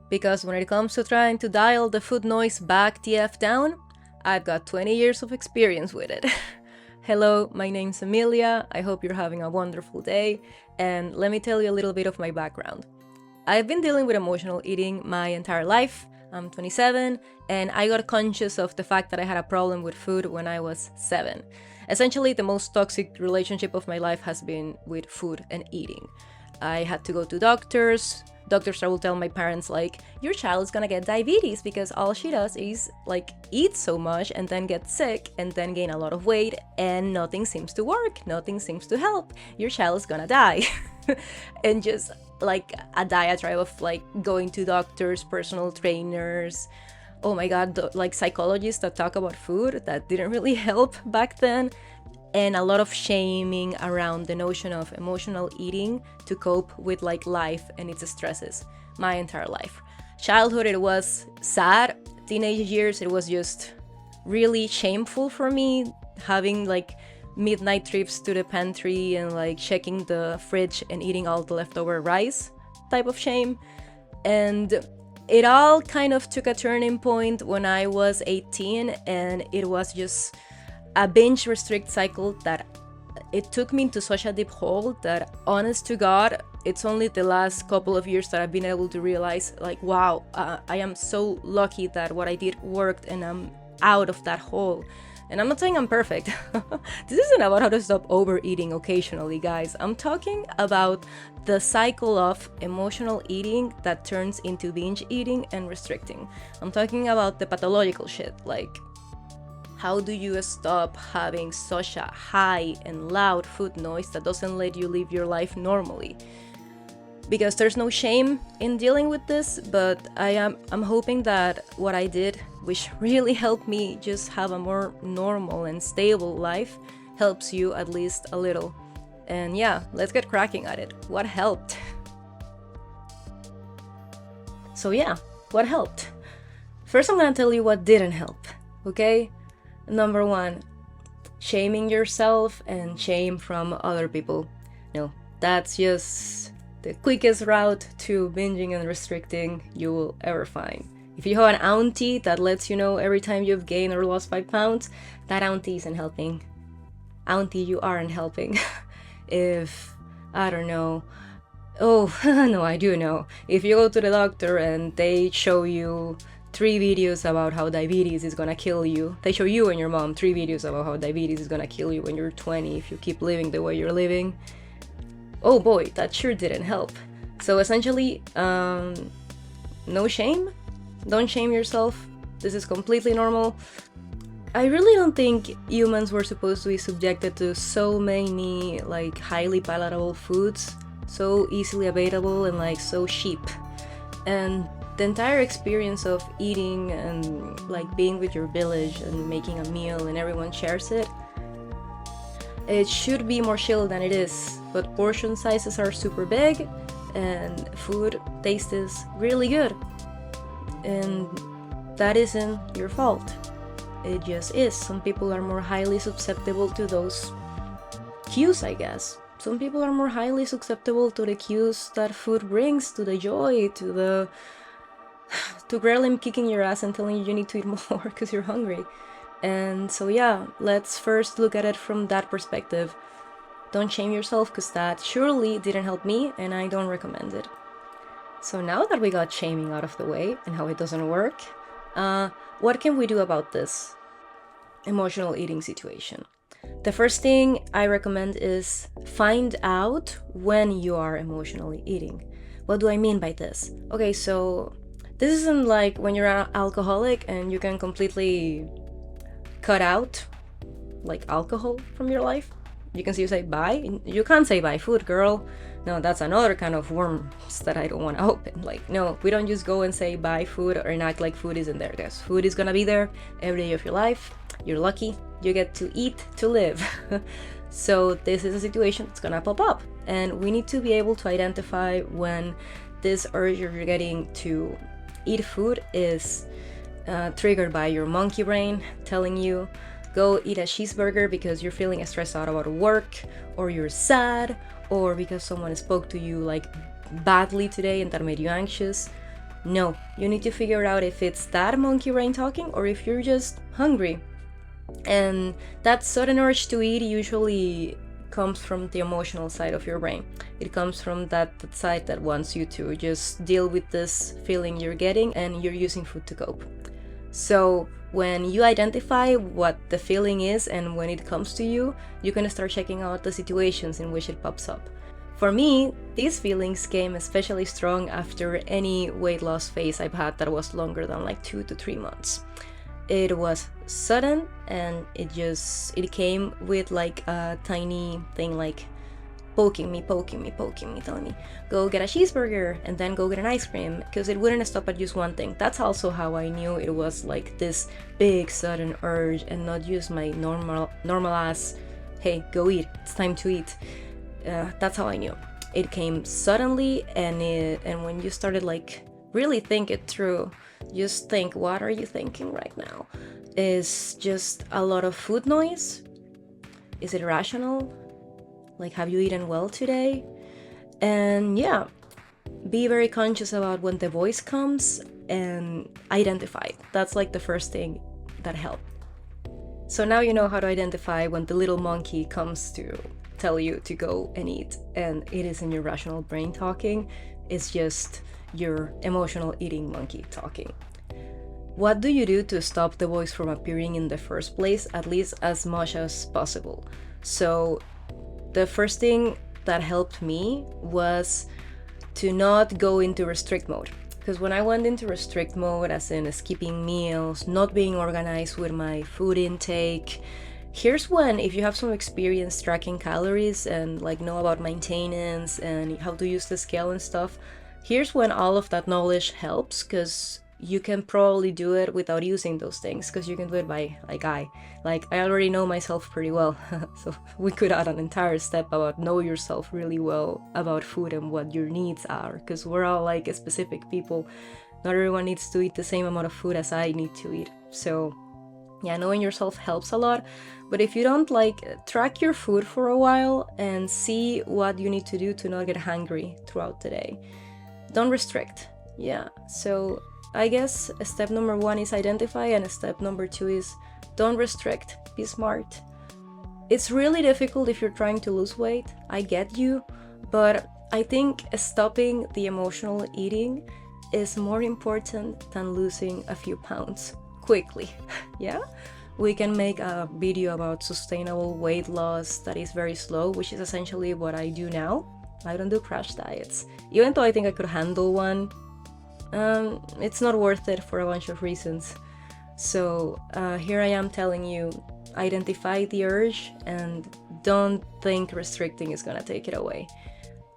Because when it comes to trying to dial the food noise back the F down, I've got 20 years of experience with it. Hello, my name's Amelia, I hope you're having a wonderful day, and let me tell you a little bit of my background. I've been dealing with emotional eating my entire life. I'm 27, and I got conscious of the fact that I had a problem with food when I was 7. Essentially, the most toxic relationship of my life has been with food and eating. I had to go to doctors that will tell my parents, like, your child is gonna get diabetes because all she does is, like, eat so much and then get sick and then gain a lot of weight and nothing seems to work, nothing seems to help. Your child is gonna die. And just, like, a diatribe of, like, going to doctors, personal trainers, oh my god, like, psychologists that talk about food that didn't really help back then. And a lot of shaming around the notion of emotional eating to cope with, like, life and its stresses my entire life. Childhood, it was sad. Teenage years, it was just really shameful for me, having, like, midnight trips to the pantry and, like, checking the fridge and eating all the leftover rice type of shame. And it all kind of took a turning point when I was 18, and it was just a binge restrict cycle that it took me into such a deep hole that, honest to God, it's only the last couple of years that I've been able to realize, like, wow, I am so lucky that what I did worked and I'm out of that hole. And I'm not saying I'm perfect. This isn't about how to stop overeating occasionally, guys. I'm talking about the cycle of emotional eating that turns into binge eating and restricting. I'm talking about the pathological shit, like, how do you stop having such a high and loud food noise that doesn't let you live your life normally? Because there's no shame in dealing with this, but I'm hoping that what I did, which really helped me just have a more normal and stable life, helps you at least a little. And yeah, let's get cracking at it. What helped? So yeah, what helped? First, I'm gonna tell you what didn't help, okay? Number 1, shaming yourself and shame from other people. No, that's just the quickest route to binging and restricting you will ever find. If you have an auntie that lets you know every time you've gained or lost 5 pounds, that auntie isn't helping. Auntie, you aren't helping. If, I don't know, oh, no, I do know. If you go to the doctor and they show you 3 videos about how diabetes is gonna kill you. They show you and your mom 3 videos about how diabetes is gonna kill you when you're 20 if you keep living the way you're living. Oh boy, that sure didn't help. So essentially, no shame. Don't shame yourself. This is completely normal. I really don't think humans were supposed to be subjected to so many, like, highly palatable foods, so easily available and, like, so cheap. And the entire experience of eating and, like, being with your village and making a meal and everyone shares it, it should be more chill than it is, but portion sizes are super big and food tastes really good. And that isn't your fault. It just is. Some people are more highly susceptible to those cues, I guess. Some people are more highly susceptible to the cues that food brings, to the joy, to Gremlin kicking your ass and telling you need to eat more because you're hungry. And so yeah, let's first look at it from that perspective. Don't shame yourself, because that surely didn't help me and I don't recommend it. So now that we got shaming out of the way and how it doesn't work, what can we do about this emotional eating situation? The first thing I recommend is find out when you are emotionally eating. What do I mean by this? Okay, so this isn't like when you're an alcoholic and you can completely cut out, like, alcohol from your life. You can say bye. You can't say bye food, girl. No, that's another kind of worms that I don't want to open. Like, no, we don't just go and say bye food or act like food isn't there. Because food is gonna be there every day of your life. You're lucky. You get to eat to live. So this is a situation that's gonna pop up. And we need to be able to identify when this urge you're getting to eat food is triggered by your monkey brain telling you, go eat a cheeseburger because you're feeling stressed out about work, or you're sad, or because someone spoke to you, like, badly today and that made you anxious, No, you need to figure out if it's that monkey brain talking or if you're just hungry. And that sudden urge to eat usually comes from the emotional side of your brain. It comes from that side that wants you to just deal with this feeling you're getting, and you're using food to cope. So when you identify what the feeling is and when it comes to you, you can start checking out the situations in which it pops up. For me, these feelings came especially strong after any weight loss phase I've had that was longer than like 2 to 3 months. It was sudden, and it came with like a tiny thing, like poking me, telling me, go get a cheeseburger and then go get an ice cream, because it wouldn't stop at just one thing. That's also how I knew it was like this big sudden urge and not just my normal ass, hey, go eat, it's time to eat. That's how I knew. It came suddenly, and when you started like really think it through, just think, what are you thinking right now? Is just a lot of food noise? Is it rational? Like, have you eaten well today? And yeah, be very conscious about when the voice comes and identify it. That's like the first thing that helped. So now you know how to identify when the little monkey comes to tell you to go and eat, and it isn't your rational brain talking, it's just your emotional eating monkey talking. What do you do to stop the voice from appearing in the first place, at least as much as possible? So the first thing that helped me was to not go into restrict mode. Because when I went into restrict mode, as in skipping meals, not being organized with my food intake, here's when, if you have some experience tracking calories and like know about maintenance and how to use the scale and stuff, here's when all of that knowledge helps, because you can probably do it without using those things, because you can do it by I already know myself pretty well. So we could add an entire step about know yourself really well about food and what your needs are, because we're all like specific people. Not everyone needs to eat the same amount of food as I need to eat. So yeah, knowing yourself helps a lot. But if you don't, like, track your food for a while and see what you need to do to not get hungry throughout the day. Don't restrict. Yeah, so I guess step number 1 is identify, and step number 2 is don't restrict. Be smart. It's really difficult if you're trying to lose weight. I get you, but I think stopping the emotional eating is more important than losing a few pounds quickly. Yeah? We can make a video about sustainable weight loss that is very slow, which is essentially what I do now. I don't do crash diets. Even though I think I could handle one, it's not worth it for a bunch of reasons. So here I am telling you, identify the urge and don't think restricting is gonna take it away.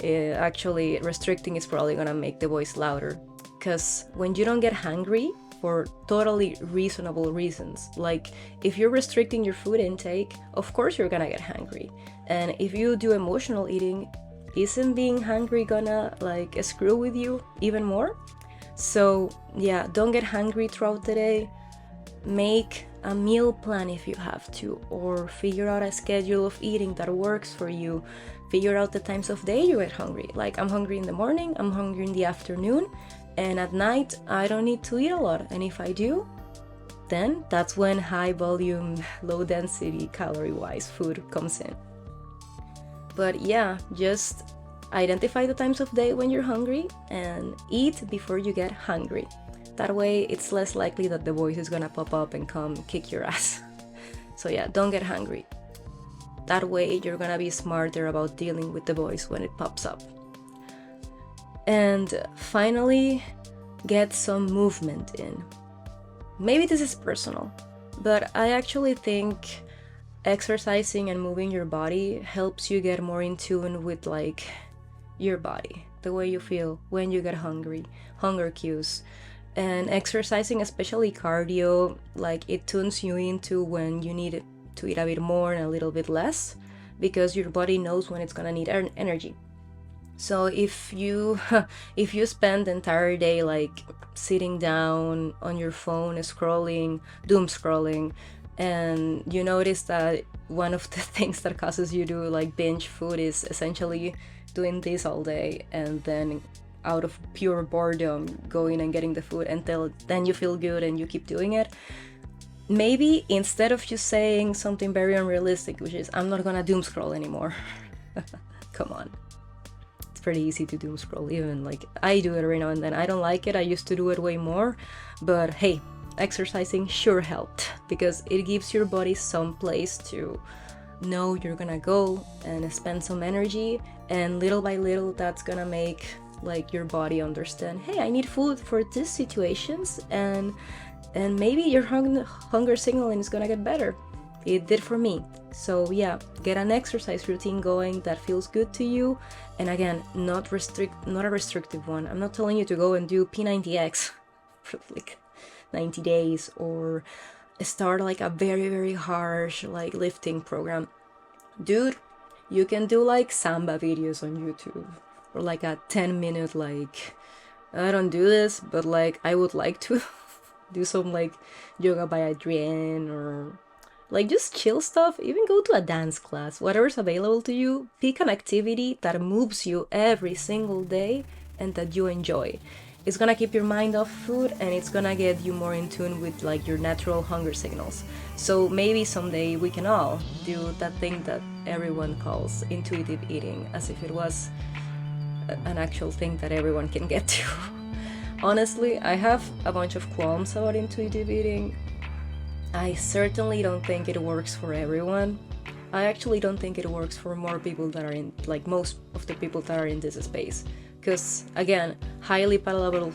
Actually, restricting is probably gonna make the voice louder, because when you don't get hungry for totally reasonable reasons, like if you're restricting your food intake, of course you're gonna get hungry. And if you do emotional eating, isn't being hungry gonna like screw with you even more? So yeah, don't get hungry throughout the day. Make a meal plan if you have to, or figure out a schedule of eating that works for you. Figure out the times of day you get hungry. Like, I'm hungry in the morning, I'm hungry in the afternoon, and at night I don't need to eat a lot. And if I do, then that's when high volume, low density calorie wise food comes in. But yeah, just identify the times of day when you're hungry and eat before you get hungry. That way it's less likely that the voice is gonna pop up and come kick your ass. So yeah, don't get hungry. That way you're gonna be smarter about dealing with the voice when it pops up. And finally, get some movement in. Maybe this is personal, but I actually think exercising and moving your body helps you get more in tune with like your body, the way you feel when you get hungry, hunger cues. And exercising, especially cardio, like it tunes you into when you need to eat a bit more and a little bit less, because your body knows when it's gonna need energy. So if you spend the entire day like sitting down on your phone scrolling, doom scrolling, and you notice that one of the things that causes you to like binge food is essentially doing this all day, and then out of pure boredom going and getting the food until then you feel good and you keep doing it. Maybe instead of just saying something very unrealistic, which is, I'm not gonna doom scroll anymore. Come on. It's pretty easy to doom scroll, even like I do it every now and then. I don't like it, I used to do it way more, but hey, exercising sure helped because it gives your body some place to know you're gonna go and spend some energy, and little by little that's gonna make like your body understand, hey, I need food for these situations, and maybe your hunger signaling is gonna get better. It did for me. So yeah, get an exercise routine going that feels good to you, and again, not a restrictive one. I'm not telling you to go and do P90X for like 90 days or start like a very, very harsh like lifting program. Dude, you can do like Samba videos on YouTube, or like a 10-minute like, I don't do this, but like I would like to do some like yoga by Adrienne, or like just chill stuff. Even go to a dance class, whatever's available to you. Pick an activity that moves you every single day and that you enjoy. It's gonna keep your mind off food, and it's gonna get you more in tune with like your natural hunger signals. So maybe someday we can all do that thing that everyone calls intuitive eating, as if it was an actual thing that everyone can get to. Honestly, I have a bunch of qualms about intuitive eating. I certainly don't think it works for everyone. I actually don't think it works for more people that are in, like most of the people that are in this space. Because, again, highly palatable...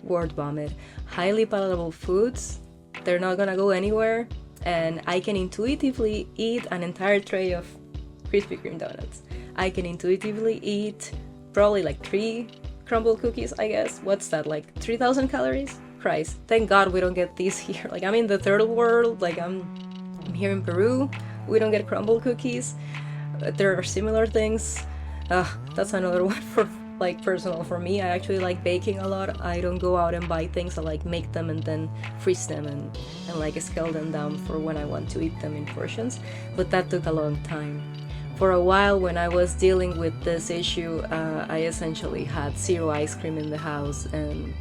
word vomit. Highly palatable foods, they're not gonna go anywhere, and I can intuitively eat an entire tray of Krispy Kreme donuts. I can intuitively eat probably like 3 crumble cookies, I guess. What's that, like 3,000 calories? Christ, thank God we don't get these here. Like, I'm in the third world, like I'm here in Peru, we don't get crumble cookies. There are similar things. That's another one for like personal for me. I actually like baking a lot. I don't go out and buy things. I like make them and then freeze them and like scale them down for when I want to eat them in portions. But that took a long time. For a while, when I was dealing with this issue, I essentially had 0 ice cream in the house and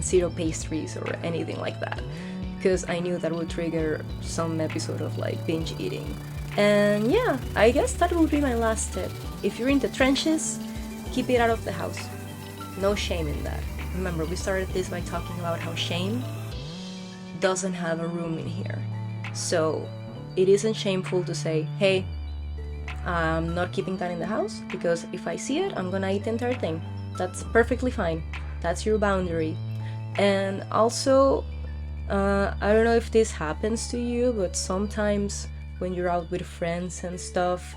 0 pastries or anything like that, because I knew that would trigger some episode of like binge eating. And yeah, I guess that would be my last tip. If you're in the trenches, keep it out of the house. No shame in that. Remember, we started this by talking about how shame doesn't have a room in here. So it isn't shameful to say, hey, I'm not keeping that in the house, because if I see it, I'm gonna eat the entire thing. That's perfectly fine. That's your boundary. And also, I don't know if this happens to you, but sometimes when you're out with friends and stuff,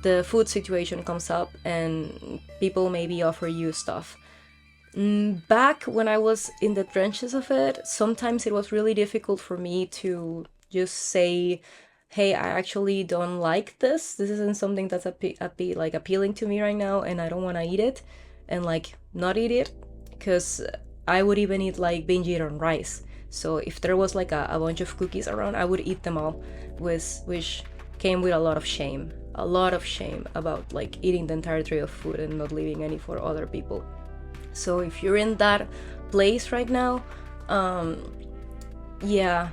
the food situation comes up and people maybe offer you stuff. Back when I was in the trenches of it, sometimes it was really difficult for me to just say, hey, I actually don't like this. This isn't something that's like appealing to me right now, and I don't want to eat it, and like not eat it, because I would even eat like binge eat on rice. So if there was like a bunch of cookies around, I would eat them all, which came with a lot of shame about like eating the entire tray of food and not leaving any for other people. So if you're in that place right now, yeah,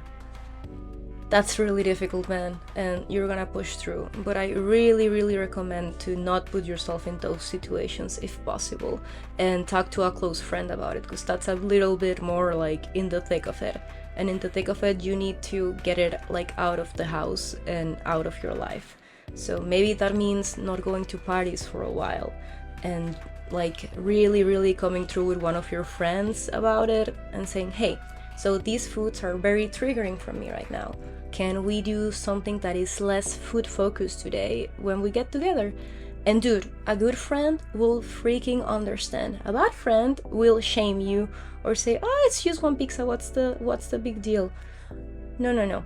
that's really difficult, man, and you're gonna push through. But I really, really recommend to not put yourself in those situations if possible, and talk to a close friend about it, because that's a little bit more like in the thick of it. And in the thick of it, you need to get it like out of the house and out of your life. So maybe that means not going to parties for a while, and like really, really coming through with one of your friends about it and saying, hey, so these foods are very triggering for me right now. Can we do something that is less food focused today when we get together? And dude, a good friend will freaking understand. A bad friend will shame you or say, oh, it's just one pizza, what's the big deal? No.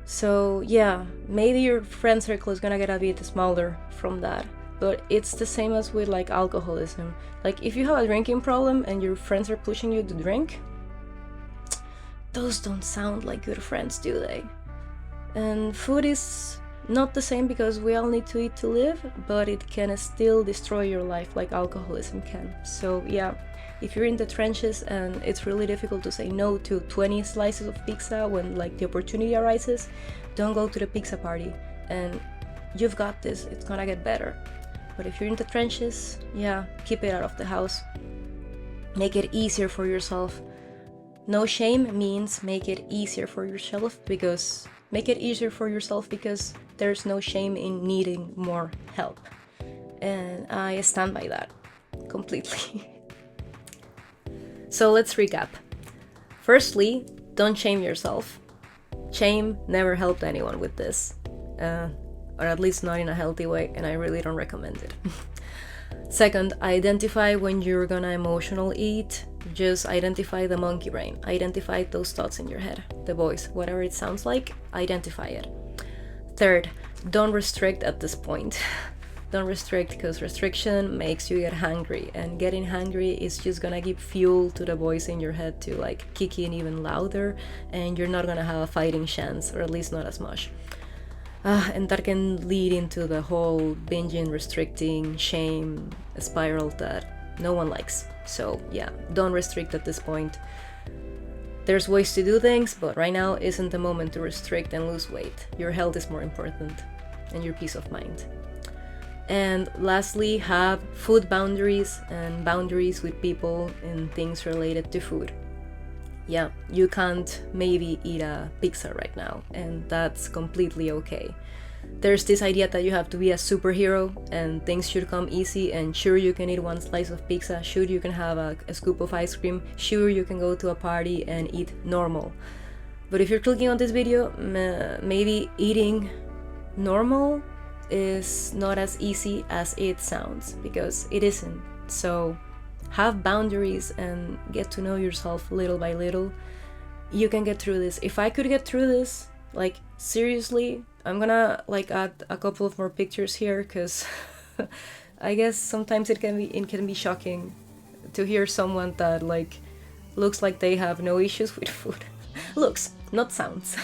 So yeah, maybe your friend circle is gonna get a bit smaller from that. But it's the same as with like alcoholism. Like if you have a drinking problem and your friends are pushing you to drink, those don't sound like good friends, do they? And food is Not the same, because we all need to eat to live, but it can still destroy your life like alcoholism can. So yeah, if you're in the trenches and it's really difficult to say no to 20 slices of pizza when like the opportunity arises, don't go to the pizza party, and you've got this, it's gonna get better. But if you're in the trenches, yeah, keep it out of the house. Make it easier for yourself. No shame means make it easier for yourself, because there's no shame in needing more help. And I stand by that completely. So let's recap. Firstly, don't shame yourself. Shame never helped anyone with this, or at least not in a healthy way, and I really don't recommend it. Second, identify when you're gonna emotional eat. Just identify the monkey brain. Identify those thoughts in your head, the voice, whatever it sounds like, identify it. Third, don't restrict at this point. Don't restrict, because restriction makes you get hungry, and getting hungry is just gonna give fuel to the voice in your head to like kick in even louder, and you're not gonna have a fighting chance, or at least not as much. And that can lead into the whole binging, restricting, shame spiral that no one likes. So yeah, don't restrict at this point. There's ways to do things, but right now isn't the moment to restrict and lose weight. Your health is more important, and your peace of mind. And lastly, have food boundaries and boundaries with people and things related to food. Yeah, you can't maybe eat a pizza right now, and that's completely okay. There's this idea that you have to be a superhero and things should come easy, and sure, you can eat one slice of pizza, sure, you can have a scoop of ice cream, sure, you can go to a party and eat normal. But if you're clicking on this video, maybe eating normal is not as easy as it sounds, because it isn't. So have boundaries and get to know yourself little by little. You can get through this. If I could get through this, like seriously, I'm gonna like add a couple of more pictures here, because I guess sometimes it can be shocking to hear someone that like looks like they have no issues with food. Looks, not sounds.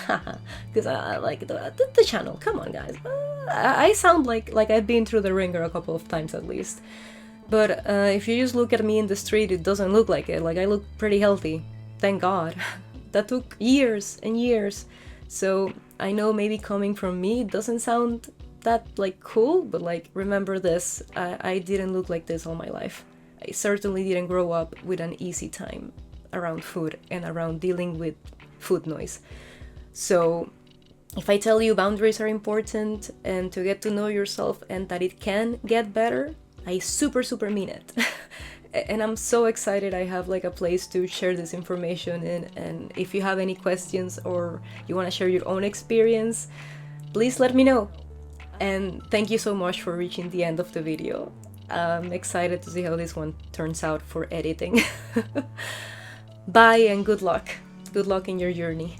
Because I like the channel. Come on, guys. I sound like I've been through the ringer a couple of times at least. But if you just look at me in the street, it doesn't look like it. Like, I look pretty healthy. Thank God. That took years and years. So I know maybe coming from me, it doesn't sound that like cool, but like remember this, I didn't look like this all my life. I certainly didn't grow up with an easy time around food and around dealing with food noise. So if I tell you boundaries are important and to get to know yourself and that it can get better, I super mean it. And I'm so excited I have like a place to share this information in, and if you have any questions or you want to share your own experience, please let me know. And thank you so much for reaching the end of the video. I'm excited to see how this one turns out for editing. Bye and good luck. Good luck in your journey.